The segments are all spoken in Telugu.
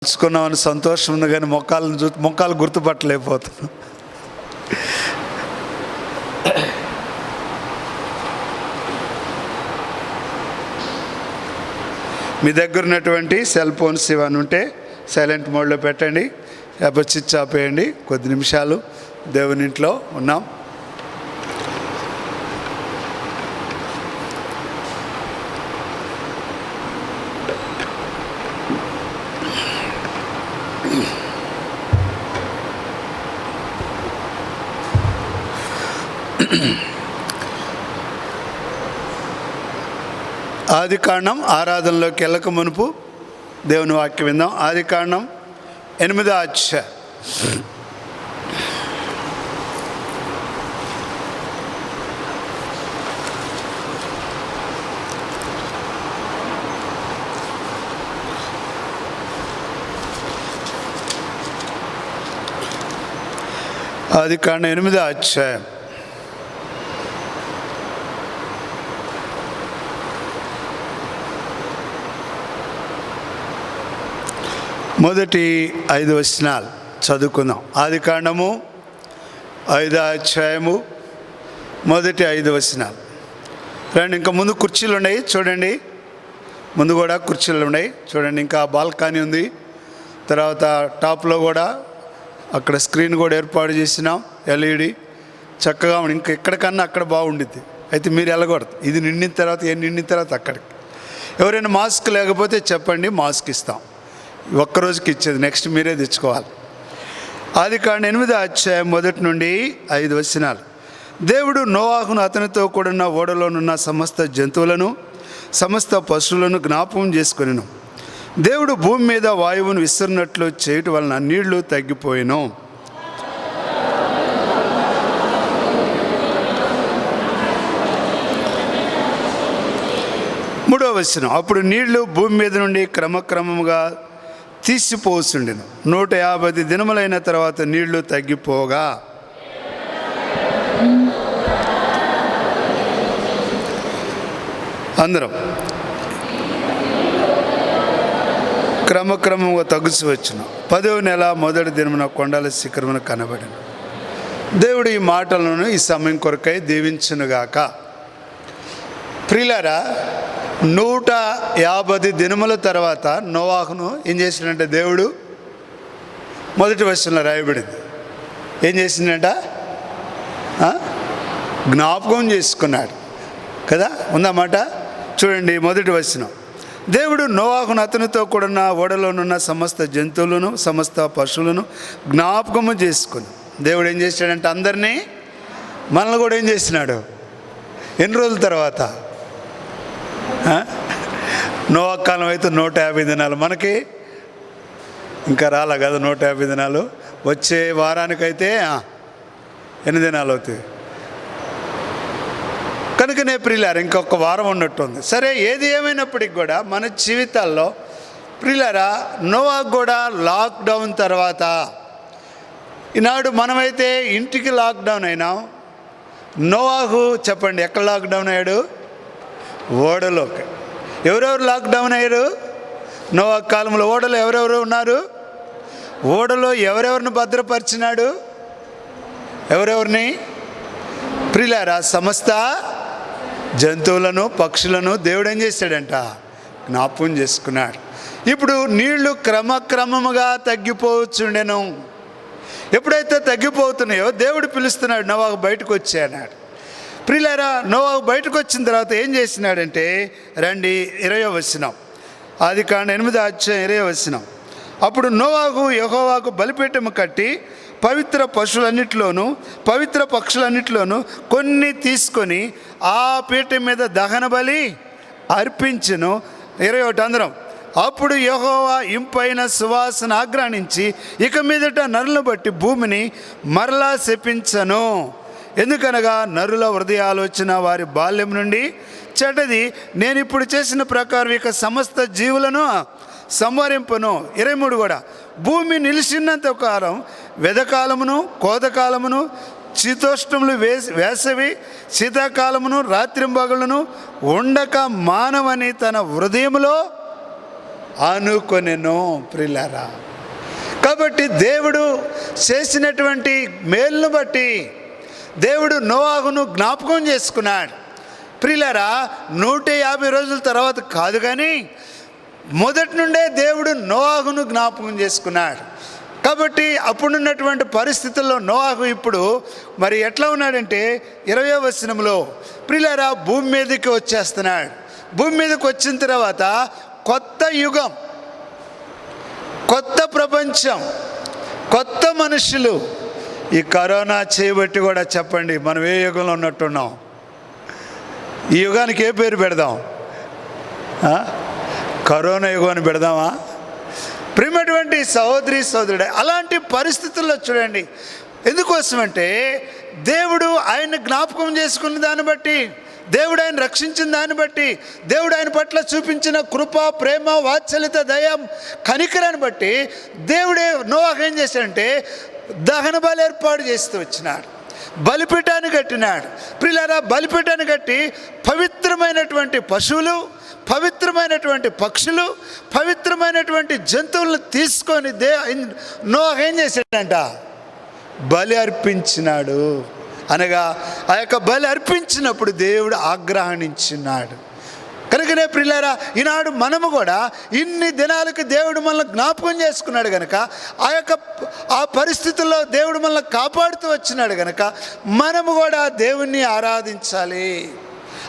తెలుసుకున్నామని సంతోషం ఉంది, కానీ మొక్కలు గుర్తుపట్టలేకపోతున్నాం. మీ దగ్గర ఉన్నటువంటి సెల్ ఫోన్స్ ఇవన్నీ ఉంటే సైలెంట్ మోడ్లో పెట్టండి, లేకపోతే స్విచ్ ఆపేయండి. కొద్ది నిమిషాలు దేవుని ఇంట్లో ఉన్నాం. ఆదికాండం ఆరాధనలోకి వెళ్ళక మునుపు దేవుని వాక్యం విందాం. ఆదికాండం 8వ అధ్యాయం. ఆదికాండం 8వ అధ్యాయం. మొదటి 5 వచనాలు చదువుకుందాం. ఆదికాండము 5వ అధ్యాయము మొదటి 5 వచనాలు. రండి, ఇంకా ముందు కుర్చీలు ఉన్నాయి చూడండి, ముందు కూడా కుర్చీలు ఉన్నాయి చూడండి. ఇంకా బాల్కనీ ఉంది, తర్వాత టాప్లో కూడా అక్కడ స్క్రీన్ కూడా ఏర్పాటు చేసినాం, ఎల్ఈడి. చక్కగా ఇంకా ఎక్కడికన్నా అక్కడ బాగుండిద్ది. అయితే మీరు వెళ్ళకూడదు, ఇది నిండిన తర్వాత అక్కడికి. ఎవరైనా మాస్క్ లేకపోతే చెప్పండి, మాస్క్ ఇస్తాం. ఒక్కరోజుకి ఇచ్చేది, నెక్స్ట్ మీరే తెచ్చుకోవాలి. ఆదికాండం 8వ అధ్యాయం మొదటి నుండి 5 వచనాలు. దేవుడు నోవాహును అతనితో కూడిన ఓడలోనున్న సమస్త జంతువులను సమస్త పశువులను జ్ఞాపకం చేసుకొనెను. దేవుడు భూమి మీద వాయువును విసిరినట్లు చేయటం వలన నీళ్లు తగ్గిపోయెను. మూడవ వచనం. అప్పుడు నీళ్లు భూమి మీద నుండి క్రమక్రమముగా తీసిపోతుండెను. 150 దినములైన తర్వాత నీళ్లు తగ్గిపోగా అందరం క్రమక్రమంగా తగ్గుసి వచ్చును. 10వ నెల మొదటి దినమున కొండల శిఖరమున కనబడిన. దేవుడు ఈ మాటలను ఈ సమయం కొరకై దీవించునుగాక. ప్రియులారా, 150 దినముల తర్వాత నోవాహును ఏం చేసిందంటే దేవుడు, మొదటి వచనంలో రాయబడింది, ఏం చేసిందంట? జ్ఞాపకం చేసుకున్నాడు కదా, ఉందన్నమాట. చూడండి మొదటి వచనం. దేవుడు నోవాహును అతనితో కూడిన ఓడలోనున్న సమస్త జంతువులను సమస్త పశువులను జ్ఞాపకము చేసుకుని. దేవుడు ఏం చేశాడంటే అందరినీ, మనల్ని కూడా ఏం చేసినాడు? ఎన్ని రోజుల తర్వాత? నోవా కాలం అయితే 150 దినాలు, మనకి ఇంకా రాలే కదా 150 దినాలు. వచ్చే వారానికైతే ఎన్ని దినాలు అవుతాయి? కనుకనే ప్రియులారా, ఇంకొక వారం ఉన్నట్టుంది. సరే, ఏది ఏమైనప్పటికి కూడా మన జీవితాల్లో ప్రియులారా, నోవా కూడా లాక్డౌన్ తర్వాత, ఈనాడు మనమైతే ఇంటికి లాక్డౌన్ అయినాం. నోవాహు చెప్పండి, ఎక్కడ లాక్డౌన్ అయ్యాడు? ఓడలోకి. ఎవరెవరు లాక్డౌన్ అయ్యారు? నోవా కాలంలో ఓడలో ఎవరెవరు ఉన్నారు? ఓడలో ఎవరెవరిని భద్రపరిచినాడు? ఎవరెవరిని? ప్రియులారా, సమస్త జంతువులను పక్షులను దేవుడు ఏం చేశాడంట? జ్ఞాపకం చేసుకున్నాడు. ఇప్పుడు నీళ్లు క్రమక్రమముగా తగ్గిపోవచ్చుండెను. ఎప్పుడైతే తగ్గిపోతున్నాయో దేవుడు పిలుస్తున్నాడు, నోవాహు బయటకు వచ్చాడు. ప్రియులారా, నోవాహు బయటకు వచ్చిన తర్వాత ఏం చేసినాడంటే, రండి 20వ వచనం. ఆదికాండం 8వ అధ్యాయం 20వ వచనం. అప్పుడు నోవాహు యెహోవాకు బలిపీఠము కట్టి పవిత్ర పశువులన్నిటిలోనూ పవిత్ర పక్షులన్నిటిలోనూ కొన్ని తీసుకొని ఆ పీఠం మీద దహన బలి అర్పించెను. 21 అందరం. అప్పుడు యెహోవా ఇంపైన సువాసన ఆగ్రహించి ఇక మీదట నరులను బట్టి భూమిని మరలా శపించను. ఎందుకనగా నరుల హృదయ ఆలోచన వారి బాల్యం నుండి చెడ్డది. నేను ఇప్పుడు చేసిన ప్రకారం ఇక సమస్త జీవులను సంవరింపను. 23 కూడా. భూమి నిలిచినంత కాలం వెదకాలమును కోతకాలమును శీతోష్ణములు వేసవి శీతాకాలమును రాత్రింబగళ్ళను ఉండక మానవని తన హృదయంలో ఆనుకొనెను ప్రియులారా. కాబట్టి దేవుడు చేసినటువంటి మేలును బట్టి దేవుడు నోవాహును జ్ఞాపకం చేసుకున్నాడు ప్రియులారా. 150 రోజుల తర్వాత కాదు, కానీ మొదటి నుండే దేవుడు నోవాహును జ్ఞాపకం చేసుకున్నాడు. కాబట్టి అప్పుడున్నటువంటి పరిస్థితుల్లో నోవాహు ఇప్పుడు మరి ఎట్లా ఉన్నాడంటే 20వ వచనంలో ప్రియులారా భూమి మీదకి వచ్చేస్తున్నాడు. భూమి మీదకి వచ్చిన తర్వాత కొత్త యుగం, కొత్త ప్రపంచం, కొత్త మనుషులు. ఈ కరోనా చేయబట్టి కూడా చెప్పండి మనం ఏ యుగంలో ఉన్నట్టున్నాం? ఈ యుగానికి ఏ పేరు పెడదాం? కరోనా యుగం అని పెడదామా? ప్రియమైనటువంటి సహోదరి సహోదరుడు, అలాంటి పరిస్థితుల్లో చూడండి. ఎందుకోసమంటే దేవుడు ఆయన జ్ఞాపకం చేసుకున్న దాన్ని బట్టి, దేవుడు ఆయన రక్షించిన దాన్ని బట్టి, దేవుడు ఆయన పట్ల చూపించిన కృప, ప్రేమ, వాత్సల్యత, దయ, కనికరాన్ని బట్టి దేవుడే నోవాహు ఏం చేశాడంటే దహన బలి ఏర్పాటు చేస్తూ వచ్చినాడు. బలిపీఠాన్ని కట్టినాడు ప్రియులారా. బలిపీఠాన్ని కట్టి పవిత్రమైనటువంటి పశువులు, పవిత్రమైనటువంటి పక్షులు, పవిత్రమైనటువంటి జంతువులను తీసుకొని నోవాహు ఏం చేశాడంట? బలి అర్పించినాడు. అనగా ఆ యొక్క బలి అర్పించినప్పుడు దేవుడు ఆగ్రహించినాడు. కనుకనే ప్రియులారా, ఈనాడు మనము కూడా ఇన్ని దినాలకు దేవుడు మనల్ని జ్ఞాపకం చేసుకున్నాడు కనుక, ఆ పరిస్థితుల్లో దేవుడు మనల్ని కాపాడుతూ వచ్చినాడు కనుక మనము కూడా దేవుణ్ణి ఆరాధించాలి.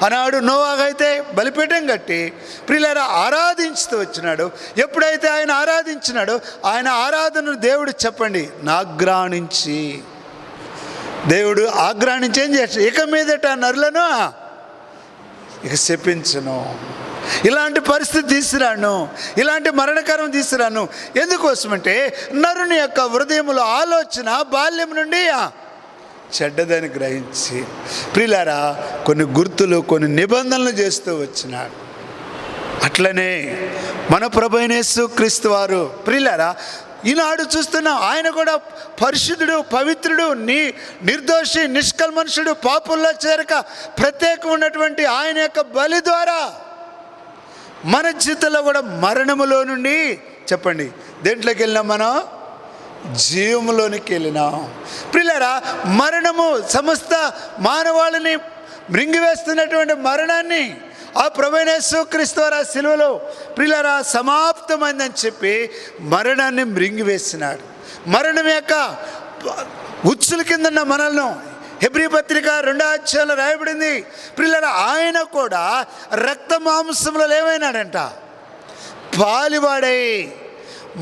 ఆనాడు నోవాహు అయితే బలిపీఠం కట్టి ప్రియులారా ఆరాధించుతూ వచ్చినాడు. ఎప్పుడైతే ఆయన ఆరాధించినాడో ఆయన ఆరాధనను దేవుడు చెప్పండి నాగ్రాణించి, దేవుడు ఆగ్రహించి ఏం చేస్తాడు? ఇక మీదట నరులను ఇక శపించను. ఇలాంటి పరిస్థితి తీసుకురాను, ఇలాంటి మరణకరం తీసుకురాను. ఎందుకోసమంటే నరుని యొక్క హృదయములో ఆలోచన బాల్యం నుండి చెడ్డదని గ్రహించి ప్రియులారా కొన్ని గుర్తులు, కొన్ని నిబంధనలు చేస్తూ వచ్చినాడు. అట్లనే మన ప్రభువైన యేసుక్రీస్తు వారు ప్రియులారా ఈనాడు చూస్తున్నాం, ఆయన కూడా పరిశుద్ధుడు, పవిత్రుడు, నిర్దోషి, నిష్కల్మనుషుడు, పాపుల్లో చేరక ప్రత్యేకం ఉన్నటువంటి ఆయన యొక్క బలి ద్వారా మన జీవితంలో కూడా మరణములో నుండి చెప్పండి దేంట్లోకి వెళ్ళినాం? మనం జీవములోనికి వెళ్ళినాం. ప్రియులారా మరణము సమస్త మానవాళిని మృంగివేస్తున్నటువంటి మరణాన్ని ఆ ప్రభువైన యేసుక్రీస్తు వారు ఆ సిలువలో ప్రియులారా సమాప్తమైందని చెప్పి మరణాన్ని మృంగివేసినాడు. మరణం యొక్క ఉచ్చుల కింద ఉన్న మనల్ని హెబ్రీ పత్రిక 2వ అధ్యాయంలో రాయబడింది. ప్రియులారా ఆయన కూడా రక్త మాంసంలో ఏమైనాడంట? పాలివాడై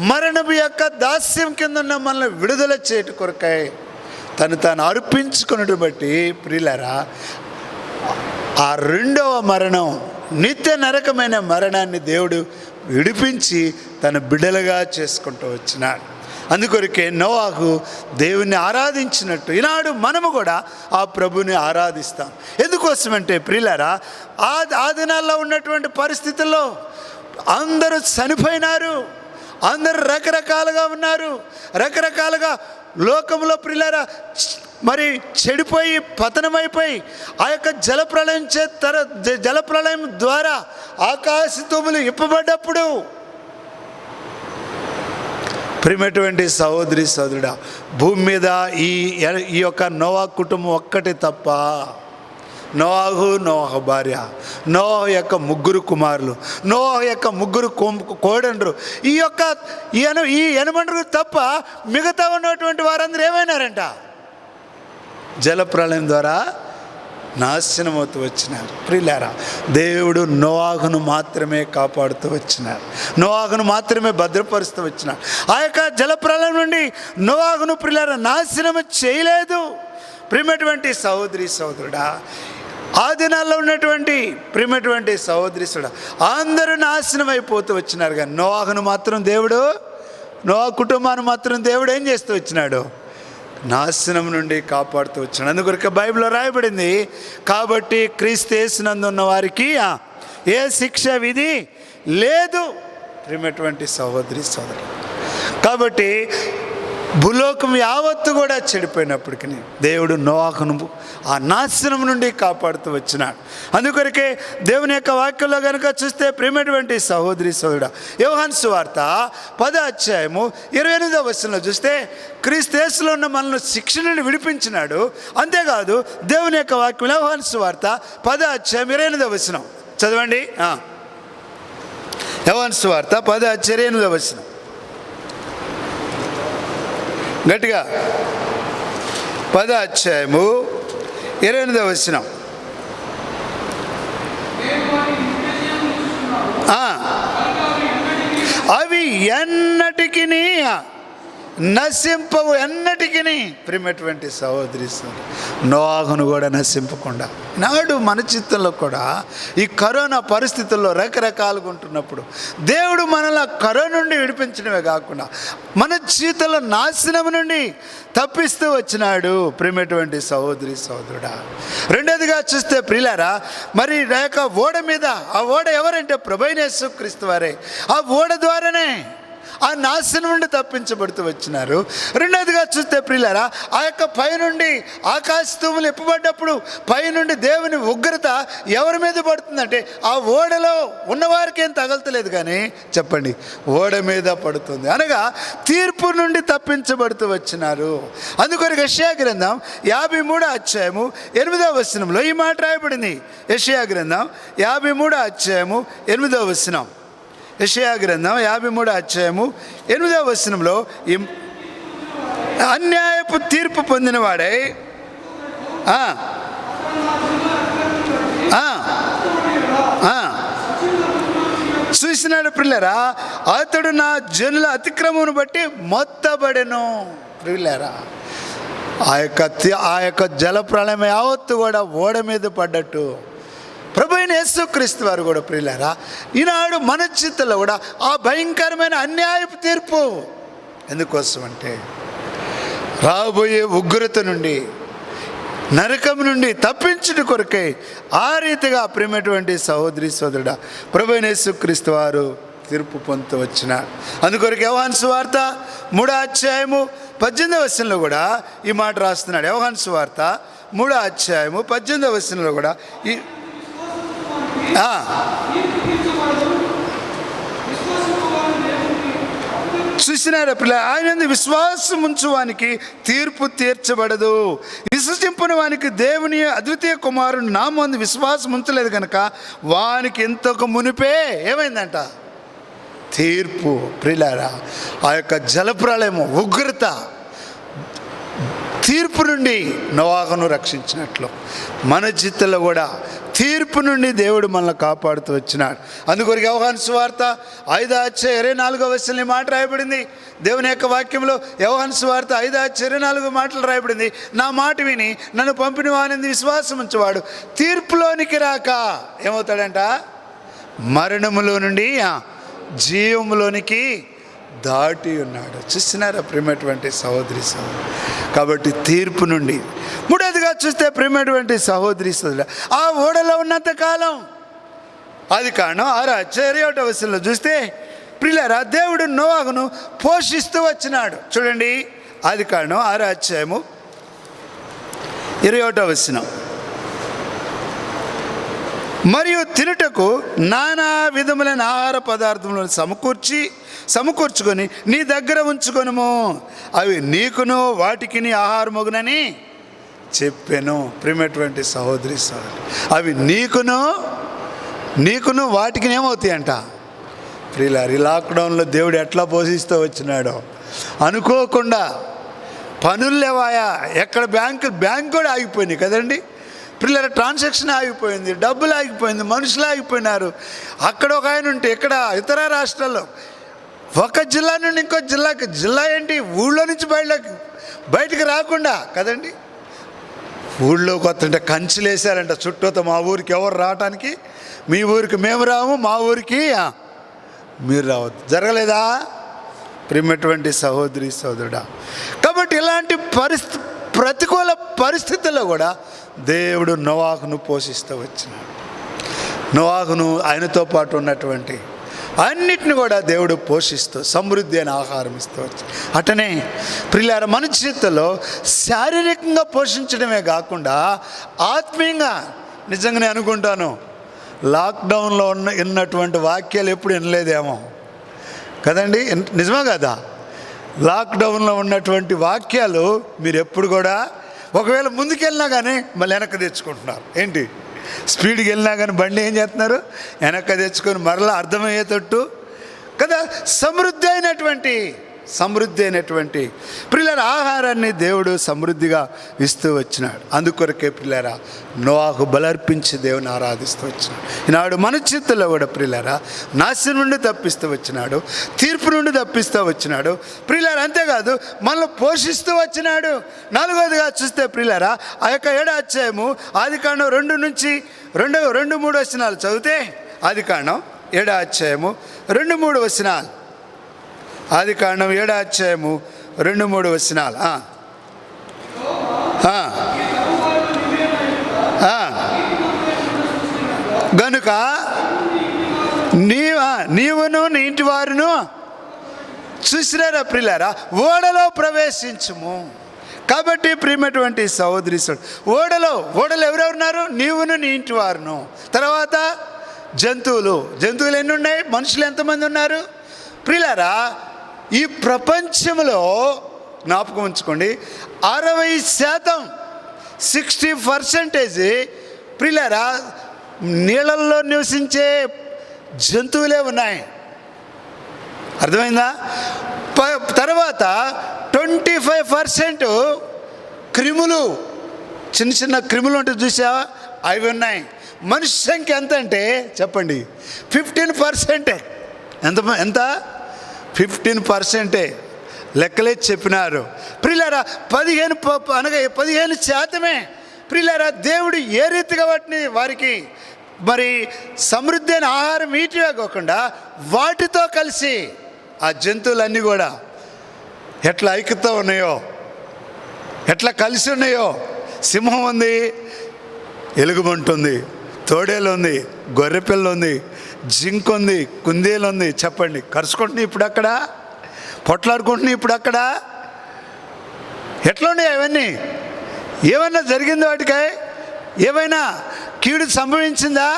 మరణం యొక్క దాస్యం కింద ఉన్న మనల్ని విడుదల చేయట కొరకై తాను అర్పించుకున్నట్టు బట్టి ప్రియులారా ఆ రెండవ మరణం, నిత్య నరకమైన మరణాన్ని దేవుడు విడిపించి తన బిడ్డలుగా చేసుకుంటూ వచ్చినాడు. అందుకొరకే నోవాహు దేవుణ్ణి ఆరాధించినట్టు ఈనాడు మనము కూడా ఆ ప్రభుని ఆరాధిస్తాం. ఎందుకోసమంటే ప్రియులారా ఆ దినాల్లో ఉన్నటువంటి పరిస్థితుల్లో అందరూ చనిపోయినారు, అందరూ రకరకాలుగా ఉన్నారు, రకరకాలుగా లోకంలో ప్రియులారా మరి చెడిపోయి పతనమైపోయి ఆ యొక్క జలప్రళయం ద్వారా ఆకాశ తూములు ఇప్పబడ్డప్పుడు ప్రియమైనటువంటి సహోదరి సహోదరుడా భూమి మీద ఈ యొక్క నోవాహు కుటుంబం ఒక్కటి తప్ప, నోవాహు భార్య, నోవాహు యొక్క 3 కుమారులు, నోవాహు యొక్క 3 కోడెండ్రు, ఈ ఎనమండ్రు తప్ప మిగతా ఉన్నటువంటి వారందరూ ఏమైనారంట? జలప్రళయం ద్వారా నాశనమవుతూ వచ్చినారు. ప్రియులారా దేవుడు నోవాహును మాత్రమే కాపాడుతూ వచ్చినారు, నోవాహును మాత్రమే భద్రపరుస్తూ వచ్చినారు. ఆ యొక్క జలప్రళయం నుండి నోవాహును ప్రియులారా నాశనము చేయలేదు. ప్రియమైనటువంటి సహోదరి సహోదరుడా ఆ దినాల్లో ఉన్నటువంటి ప్రియమైనటువంటి సహోదరి సహోదరుడా అందరూ నాశనం అయిపోతూ వచ్చినారు. కానీ నోవాహును మాత్రం దేవుడు, నోవాహు కుటుంబాన్ని మాత్రం దేవుడు ఏం చేస్తూ వచ్చినాడు? నాశనం నుండి కాపాడుతూ వచ్చినాడు. అందుకొరకు బైబిల్లో రాయబడింది, కాబట్టి క్రీస్తు యేసునందు ఉన్న వారికి ఏ శిక్ష విధి లేదు. ప్రియమైనటువంటి సహోదరి సోదరు, కాబట్టి భూలోకం యావత్తు కూడా చెడిపోయినప్పటికీ దేవుడు నోవాహును ఆ నాశనం నుండి కాపాడుతూ వచ్చినాడు. అందుకొరకే దేవుని యొక్క వాక్యంలో కనుక చూస్తే ప్రియమైనటువంటి సహోదరి సోదరుడా, యోహాను సువార్త 10వ అధ్యాయము 28వ వచనంలో చూస్తే క్రీస్తు యేసులో ఉన్న మనల్ని శిక్ష నుండి విడిపించినాడు. అంతేకాదు దేవుని యొక్క వాక్యం యోహాను సువార్త 10వ అధ్యాయం 28వ వచనం చదవండి. యోహాను సువార్త 10వ అధ్యాయం 28వ వచనం గట్టిగా. 10వ అధ్యాయము 28వ వచనం. అవి ఎన్నటికి నశింపవు, ఎన్నటికి. ప్రియమైనటువంటి సహోదరి నోవాహును కూడా నశింపకుండా నాడు మన చిత్తంలో కూడా ఈ కరోనా పరిస్థితుల్లో రకరకాలుగా ఉంటున్నప్పుడు దేవుడు మనల్ని కరోనా నుండి విడిపించడమే కాకుండా మన జీవితంలో నాశనం నుండి తప్పిస్తూ వచ్చినాడు. ప్రియమైనటువంటి సహోదరి సహోదరుడా, రెండోదిగా చూస్తే ప్రియులారా, మరి ఓడ మీద, ఆ ఓడ ఎవరంటే ప్రభువైన యేసుక్రీస్తు వారే. ఆ ఓడ ద్వారానే ఆ నాశనం నుండి తప్పించబడుతూ వచ్చినారు. రెండోదిగా చూస్తే ప్రియులారా, ఆ యొక్క పైనుండి ఆకాశతూములు ఎప్పబడ్డప్పుడు పైనుండి దేవుని ఉగ్రత ఎవరి మీద పడుతుందంటే ఆ ఓడలో ఉన్నవారికి ఏం తగలతలేదు, కానీ చెప్పండి ఓడ మీద పడుతుంది. అనగా తీర్పు నుండి తప్పించబడుతూ వచ్చినారు. అందుకొరకు యెషయా గ్రంథం 53వ అధ్యాయము 8వ వచనంలో ఈ మాట రాయబడింది. యెషయా గ్రంథం 53వ అధ్యాయము 8వ వచనం. యెషయా గ్రంథం 53వ అధ్యాయము 8వ వచనంలో అన్యాయపు తీర్పు పొందినవాడై చూసినాడు ప్రియులారా, అతడు నా జనుల అతిక్రమమును బట్టి మొత్తబడెను. ప్రియులారా, ఆ యొక్క జల ప్రళయం యావత్తు కూడా ఓడ మీద పడ్డట్టు ప్రభువైన యేసుక్రీస్తు వారు కూడా ప్రియులారా ఈనాడు మన చిత్తంలో కూడా ఆ భయంకరమైన అన్యాయపు తీర్పు ఎందుకోసం అంటే రాబోయే ఉగ్రత నుండి, నరకం నుండి తప్పించుట కొరకై ఆ రీతిగా ప్రియమైనటువంటి సహోదరి సోదరుడా ప్రభువైన యేసుక్రీస్తు వారు తీర్పు పొందుతూ వచ్చినారు. అందుకొరకు యోహాను సువార్త 3వ అధ్యాయము 18వ వచనంలో కూడా ఈ మాట రాస్తున్నాడు. యోహాను సువార్త 3వ అధ్యాయము 18వ వచనంలో కూడా ఈ చూసినారా పిల్ల, ఆయన విశ్వాసం ఉంచువానికి తీర్పు తీర్చబడదు, విశ్వసింపని వానికి దేవుని అద్వితీయ కుమారుని నామందు విశ్వాసం ఉంచలేదు కనుక వానికి ఇంతకు మునిపే ఏమైందంట తీర్పు. ప్రియులారా, ఆ యొక్క జలప్రళయము ఉగ్రత తీర్పు నుండి నోవాహును రక్షించినట్లు మన జీవితంలో కూడా తీర్పు నుండి దేవుడు మనల్ని కాపాడుతూ వచ్చినాడు. అందుకొరకు యోహాను సువార్త 5వ అధ్యాయం 24వ వచనంలో మాట రాయబడింది. దేవుని యొక్క వాక్యంలో యోహాను సువార్త 5వ అధ్యాయం 24 మాటలు రాయబడింది. నా మాట విని నన్ను పంపిన వానిని విశ్వాసం ఉంచేవాడు తీర్పులోనికి రాక ఏమవుతాడంట, మరణములో నుండి జీవములోనికి దాటి ఉన్నాడు. చూస్తున్నారా ప్రియమైనటువంటి సహోదరి సహోదరు. కాబట్టి తీర్పు నుండి. మూడోదిగా చూస్తే ప్రియమైనటువంటి సహోదరి సహోదరు, ఆ ఓడలో ఉన్నంత కాలం ఆదికాండం 6వ అధ్యాయం 21వ వచనంలో చూస్తే ప్రియులారా దేవుడు నోవాహును పోషిస్తూ వచ్చినాడు. చూడండి, ఆదికాండం 6వ అధ్యాయము 21వ వచనం. మరియు తినుటకు నానా విధములైన ఆహార పదార్థములను సమకూర్చుకొని నీ దగ్గర ఉంచుకొనుము, అవి నీకును వాటికి నీ ఆహారమగునని చెప్పాను. ప్రియమైనటువంటి సహోదరి సహోదరు, అవి నీకును వాటికి ఏమవుతాయి అంట. ప్రియులారి, లాక్డౌన్లో దేవుడు ఎట్లా పోషిస్తూ వచ్చినాడో అనుకోకుండా పనులు లేవాయా, ఎక్కడ బ్యాంక్ కూడా ఆగిపోయినాయి కదండి. పిల్లల ట్రాన్సాక్షన్ ఆగిపోయింది, డబ్బులు ఆగిపోయింది, మనుషులు ఆగిపోయినారు. అక్కడ ఒక ఆయన ఉంటే ఇక్కడ ఇతర రాష్ట్రాల్లో ఒక జిల్లా నుండి ఇంకో జిల్లాకి, జిల్లా ఏంటి ఊళ్ళో నుంచి బయటకు రాకుండా కదండి. ఊళ్ళోకి వస్తుంటే కంచెలు వేసారంట చుట్టూతో, మా ఊరికి ఎవరు రావటానికి, మీ ఊరికి మేము రాము, మా ఊరికి మీరు రావద్దు. జరగలేదా ప్రియమైనటువంటి సహోదరి సహోదరుడా? కాబట్టి ఇలాంటి ప్రతికూల పరిస్థితుల్లో కూడా దేవుడు నోవాహును పోషిస్తూ వచ్చినాడు. నోవాహును ఆయనతో పాటు ఉన్నటువంటి అన్నిటిని కూడా దేవుడు పోషిస్తూ సమృద్ధి అయిన ఆహారం ఇస్తూ వచ్చి అటనే ప్రియులారా మన జీవితంలో శారీరకంగా పోషించడమే కాకుండా ఆత్మీయంగా నిజంగానే అనుకుంటాను లాక్డౌన్లో ఉన్నటువంటి వాక్యాలు ఎప్పుడు వినలేదేమో కదండి, నిజమే కదా? లాక్డౌన్లో ఉన్నటువంటి వాక్యాలు మీరు ఎప్పుడు కూడా ఒకవేళ ముందుకెళ్ళినా కానీ మళ్ళీ వెనక్కి తెచ్చుకుంటున్నారు. ఏంటి, స్పీడ్కి వెళ్ళినా కానీ బండి ఏం చేస్తున్నారు, వెనక్కి తెచ్చుకొని మరలా అర్థమయ్యేటట్టు కదా సమృద్ధి అయినటువంటి ప్రియులారా ఆహారాన్ని దేవుడు సమృద్ధిగా ఇస్తూ వచ్చినాడు. అందుకొరకే ప్రియులారా నోవాహు బలర్పించి దేవుని ఆరాధిస్తూ వచ్చినాడు. ఈనాడు మన చిత్తుల్లో కూడా ప్రియులారా నాశనం నుండి తప్పిస్తూ వచ్చినాడు, తీర్పు నుండి తప్పిస్తూ వచ్చినాడు ప్రియులారా. అంతేకాదు మనల్ని పోషిస్తూ వచ్చినాడు. నాలుగోదిగా చూస్తే ప్రియులారా ఆ యొక్క 7వ అధ్యాయము ఆదికాండం 2-3 వచనాలు చదివితే, ఆదికాండం 7వ అధ్యాయము 2-3 వచనాలు, ఆదికాండం 7వ అధ్యాయము 2-3 వచనాలు. గనుక నీవును నీ ఇంటి వారును చూసినారా ప్రియులారా ఓడలో ప్రవేశించుము. కాబట్టి ప్రియమైనటువంటి సహోదరి ఓడలో ఎవరెవరున్నారు? నీవును నీ ఇంటి వారును. తర్వాత జంతువులు ఎన్ని ఉన్నాయి? మనుషులు ఎంతమంది ఉన్నారు ప్రియులారా? ఈ ప్రపంచంలో జ్ఞాపకం ఉంచుకోండి 60% ప్రియులారా నీళ్ళల్లో నివసించే జంతువులే ఉన్నాయి. అర్థమైందా? తర్వాత 25% క్రిములు, చిన్న క్రిములు ఉంటుంది చూసావా, అవి ఉన్నాయి. మనిషి సంఖ్య ఎంత అంటే చెప్పండి 15%. ఎంత 15%. లెక్కలే చెప్పినారు ప్రియులారా. 15% ప్రియులారా దేవుడు ఏ రీతిగా వారికి మరి సమృద్ధి అయిన ఆహారం వీటివే కాకుండా వాటితో కలిసి ఆ జంతువులన్నీ కూడా ఎట్లా ఐక్యత ఉన్నాయో, ఎట్లా కలిసి ఉన్నాయో. సింహం ఉంది, ఎలుగుబంటు ఉంది, తోడేలు ఉంది, గొర్రెపిల్ల ఉంది, జింక్ ఉంది, కుందేలు ఉంది. చెప్పండి, కరుచుకుంటున్నాయి ఇప్పుడు అక్కడ, పొట్లాడుకుంటున్నాయి ఇప్పుడు అక్కడ. ఎట్లా ఉన్నాయి అవన్నీ? ఏమన్నా జరిగింది వాటికి? ఏమైనా కీడు సంభవించిందా?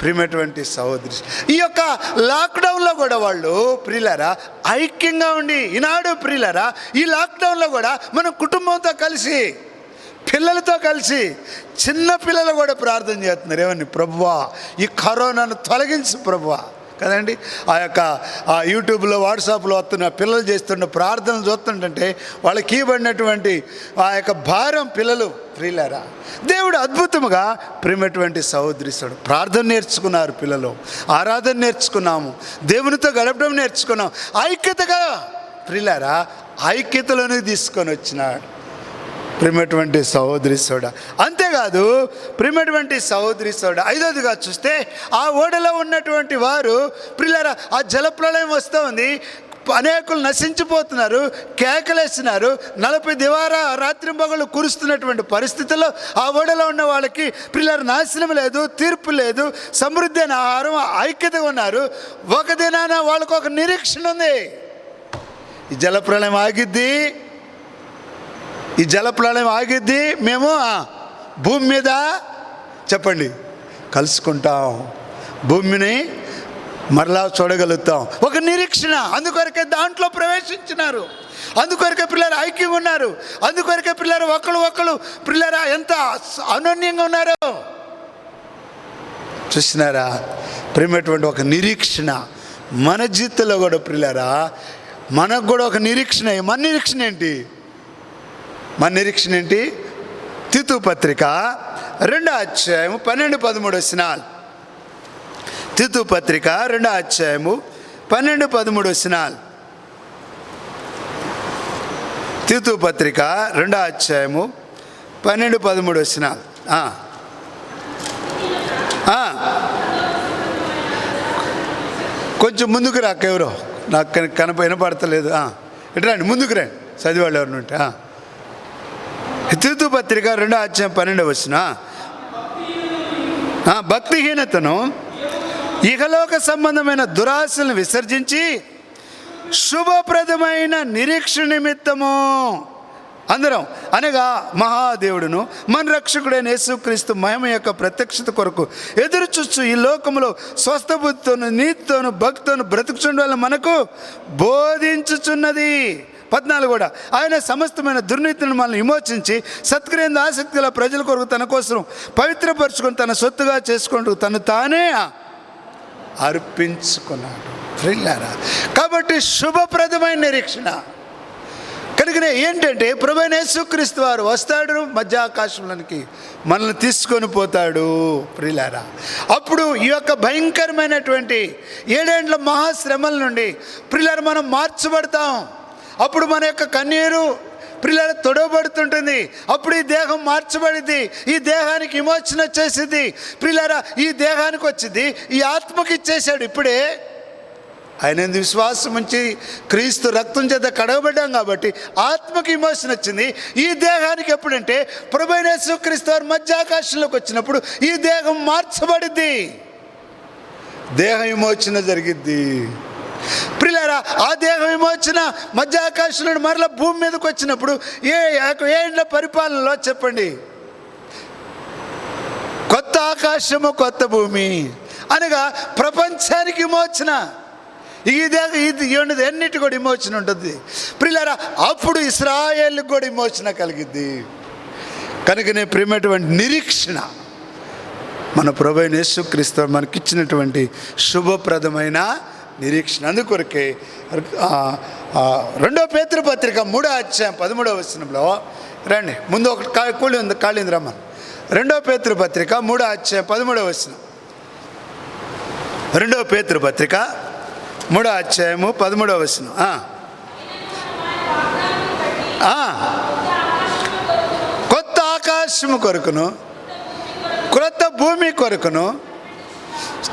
ప్రియమైనటువంటి సహోదరి ఈ యొక్క లాక్డౌన్లో కూడా వాళ్ళు ప్రియులారా ఐక్యంగా ఉండి ఈనాడు ప్రియులారా ఈ లాక్డౌన్లో కూడా మన కుటుంబంతో కలిసి పిల్లలతో కలిసి చిన్న పిల్లలు కూడా ప్రార్థన చేస్తున్నారు. ఏమని? ప్రభువా ఈ కరోనాను తొలగించు ప్రభువా కదండి. ఆ యొక్క యూట్యూబ్లో వాట్సాప్లో వస్తున్న పిల్లలు చేస్తున్న ప్రార్థనలు చూస్తుంటే వాళ్ళకి ఇవ్వబడినటువంటి ఆ యొక్క భారం పిల్లలు ప్రియులారా దేవుడు అద్భుతముగా ప్రియమైనటువంటి సహోదరిస్తాడు. ప్రార్థన నేర్చుకున్నారు పిల్లలు, ఆరాధన నేర్చుకున్నాము, దేవునితో గడపడం నేర్చుకున్నాం. ఐక్యతగా ప్రియులారా ఐక్యతలోనే తీసుకొని వచ్చినాడు ప్రియమైనటువంటి సహోదరి సోడ. అంతేకాదు ప్రియమైనటువంటి సహోదరి సోడ 5వదిగా చూస్తే ఆ ఓడలో ఉన్నటువంటి వారు ప్రియులారా ఆ జలప్రళయం వస్తూ ఉంది, అనేకులు నశించిపోతున్నారు, కేకలేస్తున్నారు. 40 దివారా రాత్రింబగళ్ళు కురుస్తున్నటువంటి పరిస్థితుల్లో ఆ ఓడలో ఉన్న వాళ్ళకి ప్రియులారా నాశనం లేదు, తీర్పు లేదు, సమృద్ధి అయిన ఆహారం, ఐక్యతగా ఉన్నారు. ఒక దినాన వాళ్ళకు ఒక నిరీక్షణ ఉంది. ఈ జలప్రళయం ఆగిద్ది, మేము భూమి మీద చెప్పండి కలుసుకుంటాం, భూమిని మరలా చూడగలుగుతాం. ఒక నిరీక్షణ. అందుకొరకే దాంట్లో ప్రవేశించినారు, అందుకొరకే పిల్లలు ఐక్యంగా ఉన్నారు, అందుకొరకే పిల్లలు ఒకళ్ళు పిల్లరా ఎంత అనన్యంగా ఉన్నారు చూసినారా. ప్రేమటువంటి ఒక నిరీక్షణ మన జీవితంలో కూడా పిల్లరా మనకు కూడా ఒక నిరీక్షణ. మన నిరీక్షణ ఏంటి? తీతు పత్రిక 2వ అధ్యాయము 12-13 వచనాలు. తీతు పత్రిక 2వ అధ్యాయము 12-13 వచనాలు. తీతు పత్రిక 2వ అధ్యాయము 12-13 వచనాలు. కొంచెం ముందుకు రాక, ఎవరో నాకు వినపడతలేదు. ఇటు రండి, ముందుకు రండి చదివాళ్ళు ఎవరిని ఉంటే. తీతు పత్రిక 2వ 12 వచనం. భక్తిహీనతను ఇహలోక సంబంధమైన దురాశలను విసర్జించి శుభప్రదమైన నిరీక్షణ నిమిత్తము అందరం అనగా మహాదేవుడును మన రక్షకుడైన యేసుక్రీస్తు మహిమ యొక్క ప్రత్యక్షత కొరకు ఎదురుచూచు ఈ లోకంలో స్వస్థ బుద్ధితోను నీతితోను భక్తితోను బ్రతుకుచుండాలని మనకు బోధించుచున్నది. 14 కూడా ఆయన సమస్తమైన దుర్నీతిని మనల్ని విమోచించి సత్క్రియంద ఆసక్తి గల ప్రజల కొరకు తన కోసం పవిత్రపరుచుకొని తన సొత్తుగా చేసుకుంటూ తను తానే అర్పించుకున్నాడు. కాబట్టి శుభప్రదమైన నిరీక్షణ కనుకనే ఏంటంటే ప్రభువైన యేసుక్రీస్తు వారు వస్తాడు, మధ్య ఆకాశంలోనికి మనల్ని తీసుకొని పోతాడు. ప్రియులారా, అప్పుడు ఈ యొక్క భయంకరమైనటువంటి 7 ఏండ్ల మహాశ్రమల నుండి ప్రియులారా మనం మార్చబడతాం. అప్పుడు మన యొక్క కన్నీరు ప్రియులారా తొడవబడుతుంటుంది. అప్పుడు ఈ దేహం మార్చబడింది, ఈ దేహానికి విమోచన వచ్చేసింది. ప్రియులారా, ఈ దేహానికి వచ్చింది, ఈ ఆత్మకి ఇచ్చేసాడు. ఇప్పుడే ఆయన విశ్వాసం ఉంచి క్రీస్తు రక్తం చేత కడగబడ్డాం కాబట్టి ఆత్మకి విమోచన వచ్చింది. ఈ దేహానికి ఎప్పుడంటే ప్రభువైన యేసుక్రీస్తు వారు మధ్యాకాశంలోకి వచ్చినప్పుడు ఈ దేహం మార్చబడింది, దేహ విమోచన జరిగిద్ది. ప్రియులారా, ఆ దేహ విమోచన మధ్యాకాశంలో మరలా భూమి మీదకి వచ్చినప్పుడు ఏ ఏండ్ల పరిపాలనలో చెప్పండి, కొత్త ఆకాశము కొత్త భూమి అనగా ప్రపంచానికి విమోచన. ఇది ఎన్నిటి కూడా విమోచన ఉంటుంది. ప్రియులారా, అప్పుడు ఇశ్రాయేలుకు కూడా విమోచన కలిగిద్ది. కనుకనే ప్రియమైనటువంటి నిరీక్షణ మన ప్రభువైన యేసుక్రీస్తు మనకిచ్చినటువంటి శుభప్రదమైన నిరీక్షణ. అందుకొరకే 2 పేతురు పత్రిక 3వ అధ్యాయం 13వ వచనంలో రండి. ముందు ఒకటి కూలి ఉంది, కాళీంద్ర రమ్మన్. 2 పేతురు పత్రిక 3వ అధ్యాయం 13వ వచనం. 2 పేతురు పత్రిక 3వ అధ్యాయము 13వ వచనం. కొత్త ఆకాశము కొరకును క్రొత్త భూమి కొరకును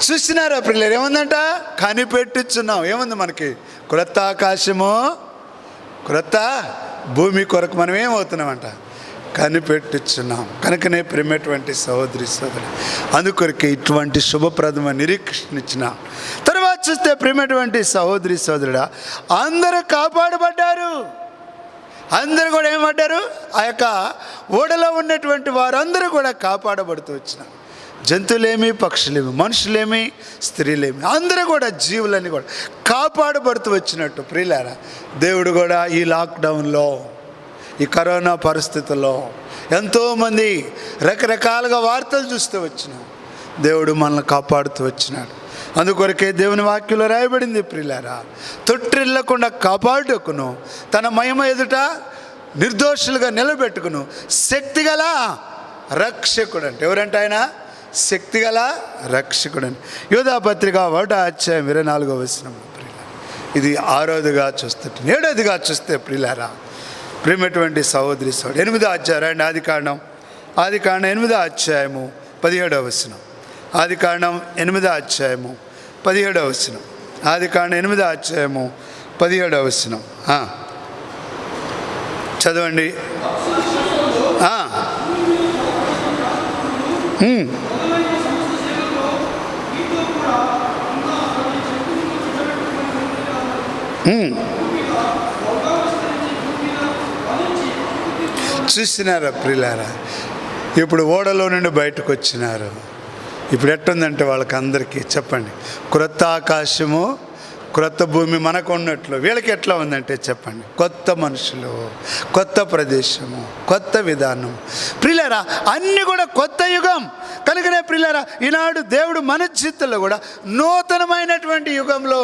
చూసినారా ప్రియులారా? ఏముందంట? కనిపెట్టుచున్నాం. ఏముంది మనకి? క్రొత్త ఆకాశము క్రొత్త భూమి కొరకు మనం ఏమవుతున్నామంట? కనిపెట్టుచున్నాం. కనుకనే ప్రేమటువంటి సహోదరి సోదరుడు, అందుకొరకే ఇటువంటి శుభప్రదమైన నిరీక్షణ ఇచ్చిన తర్వాత చూస్తే ప్రేమటువంటి సహోదరి సోదరుడా, అందరూ కాపాడబడ్డారు. అందరూ కూడా ఏమంటారు? ఆ యొక్క ఓడలో ఉన్నటువంటి వారందరూ కూడా కాపాడబడుతూ వచ్చినారు. జంతువులేమి, పక్షులేమి, మనుషులేమి, స్త్రీలేమి, అందరూ కూడా జీవులన్నీ కూడా కాపాడబడుతూ వచ్చినట్టు ప్రియులారా, దేవుడు కూడా ఈ లాక్డౌన్లో, ఈ కరోనా పరిస్థితుల్లో ఎంతోమంది రకరకాలుగా వార్తలు చూస్తూ వచ్చినాం. దేవుడు మనల్ని కాపాడుతూ వచ్చినాడు. అందుకొరకే దేవుని వాక్యంలో రాయబడింది ప్రియులారా, తొట్టిల్లకుండా కాపాడుకును, తన మహిమ ఎదుట నిర్దోషులుగా నిలబెట్టుకును శక్తిగల రక్షకుడు. అంటే ఎవరంటే ఆయన శక్తిగల రక్షకుడని. యోధా పత్రిక 1వ అధ్యాయం 24వ వచనం. ఇది 6వదిగా చూస్తే, 7వదిగా చూస్తే ప్రియులారా, ప్రేమటువంటి సహోదరి సోదరుడు 8వ అధ్యాయం ఆదికాండం 8వ అధ్యాయము 17వ వచనం. ఆదికాండం 8వ అధ్యాయము 17వ వచనం. ఆదికాండం 8వ అధ్యాయము 17వ వచనం చదవండి. చూసినారా ప్రియులారా, ఇప్పుడు ఓడలో నుండి బయటకు వచ్చినారు. ఇప్పుడు ఎట్టుందంటే వాళ్ళకి అందరికీ చెప్పండి, క్రొత్త ఆకాశము క్రొత్త భూమి మనకు ఉన్నట్లు వీళ్ళకి ఎట్లా ఉందంటే చెప్పండి, కొత్త మనుషులు, కొత్త ప్రదేశము, కొత్త విధానం. ప్రియులారా, అన్నీ కూడా కొత్త యుగం. కనుకనే ప్రియులారా, ఈనాడు దేవుడు మన జీవితంలో కూడా నూతనమైనటువంటి యుగంలో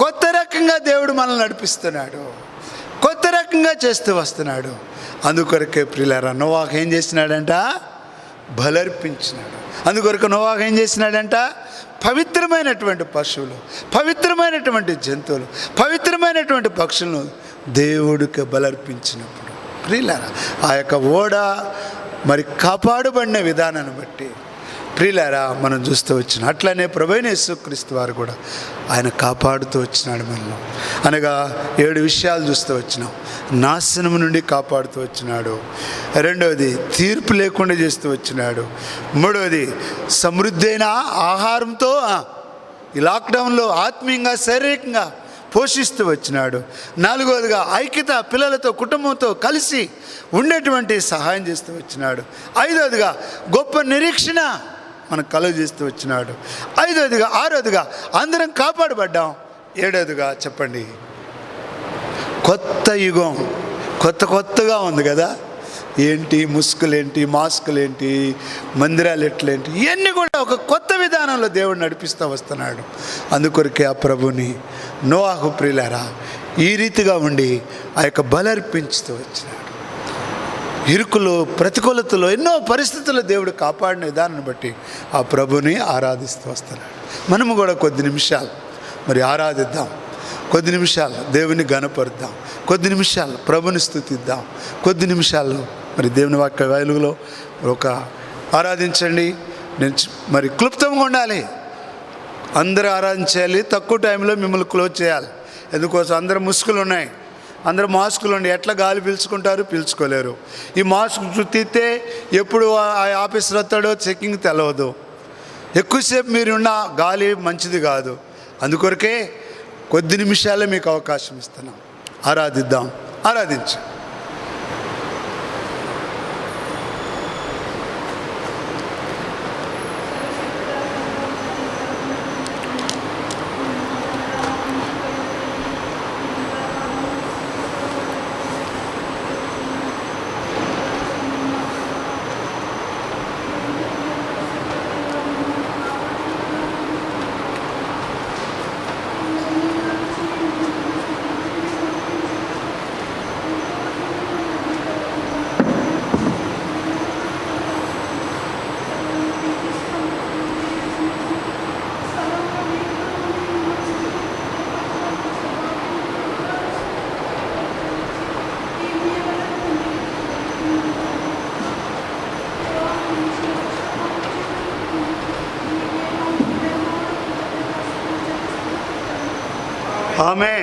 కొత్త రకంగా దేవుడు మనల్ని నడిపిస్తున్నాడు, కొత్త రకంగా చేస్తూ వస్తున్నాడు. అందుకొరకే ప్రియులారా, నోవాహు ఏం చేసినాడంట? బలర్పించినాడు. అందుకొరకు నోవాహు ఏం చేసినాడంట? పవిత్రమైనటువంటి పశువులు, పవిత్రమైనటువంటి జంతువులు, పవిత్రమైనటువంటి పక్షులను దేవుడికి బలర్పించినప్పుడు ప్రియులారా, ఆ యొక్క ఓడ మరి కాపాడబడిన విధానాన్ని బట్టి ప్రియులారా, మనం చూస్తూ వచ్చినాం. అట్లనే ప్రభువైన యేసుక్రీస్తు వారు కూడా ఆయన కాపాడుతూ వచ్చినాడు మనల్ని. అనగా 7 విషయాలు చూస్తూ వచ్చినాం. నాశనం నుండి కాపాడుతూ వచ్చినాడు. రెండవది, తీర్పు లేకుండా చేస్తూ వచ్చినాడు. మూడవది, సమృద్ధైన ఆహారంతో ఈ లాక్డౌన్లో ఆత్మీయంగా శారీరకంగా పోషిస్తూ వచ్చినాడు. నాలుగవదిగా, ఐక్యత, పిల్లలతో కుటుంబంతో కలిసి ఉండేటువంటి సహాయం చేస్తూ వచ్చినాడు. ఐదవదిగా, గొప్ప నిరీక్షణ మనకు కలుగజేస్తూ వచ్చినాడు. ఐదవదిగా, ఆరవదిగా అందరం కాపాడబడ్డాం. ఏడవదిగా చెప్పండి, కొత్త యుగం కొత్తగా ఉంది కదా. ఏంటి ముసుగులేంటి, మాస్కులేంటి, మందిరాలు ఎట్లేంటి, ఇవన్నీ కూడా ఒక కొత్త విధానంలో దేవుడు నడిపిస్తూ వస్తున్నాడు. అందుకొరకే ఆ ప్రభుని నోవాహు ప్రియులారా ఈ రీతిగా ఉండి ఆ యొక్క బలర్పించుతూ వచ్చినాడు. ఇరుకులు, ప్రతికూలతలో, ఎన్నో పరిస్థితుల్లో దేవుడు కాపాడిన విధానాన్ని బట్టి ఆ ప్రభుని ఆరాధిస్తూ వస్తున్నాడు. మనము కూడా కొద్ది నిమిషాలు మరి ఆరాధిద్దాం, కొద్ది నిమిషాలు దేవుని గణపరుద్దాం, కొద్ది నిమిషాలు ప్రభుని స్తుతిద్దాం, కొద్ది నిమిషాలు మరి దేవుని వాక్య వెలుగులో ఒక ఆరాధించండి. నేను మరి క్లుప్తంగా ఉండాలి, అందరూ ఆరాధించాలి. తక్కువ టైంలో మిమ్మల్ని క్లోజ్ చేయాలి. ఎందుకోసం అందరూ ముసుగులు ఉన్నాయి, అందరూ మాస్కులు ఉండి ఎట్లా గాలి పీల్చుకుంటారు, పీల్చుకోలేరు. ఈ మాస్క్ తీస్తే ఎప్పుడు ఆ ఆఫీసర్ వస్తాడో చెక్కింగ్ తెలవదు. ఎక్కువసేపు మీరున్న గాలి మంచిది కాదు. అందుకొరకే కొద్ది నిమిషాలే మీకు అవకాశం ఇస్తున్నాం. ఆరాధిద్దాం, ఆరాధించు. ఆమేన్.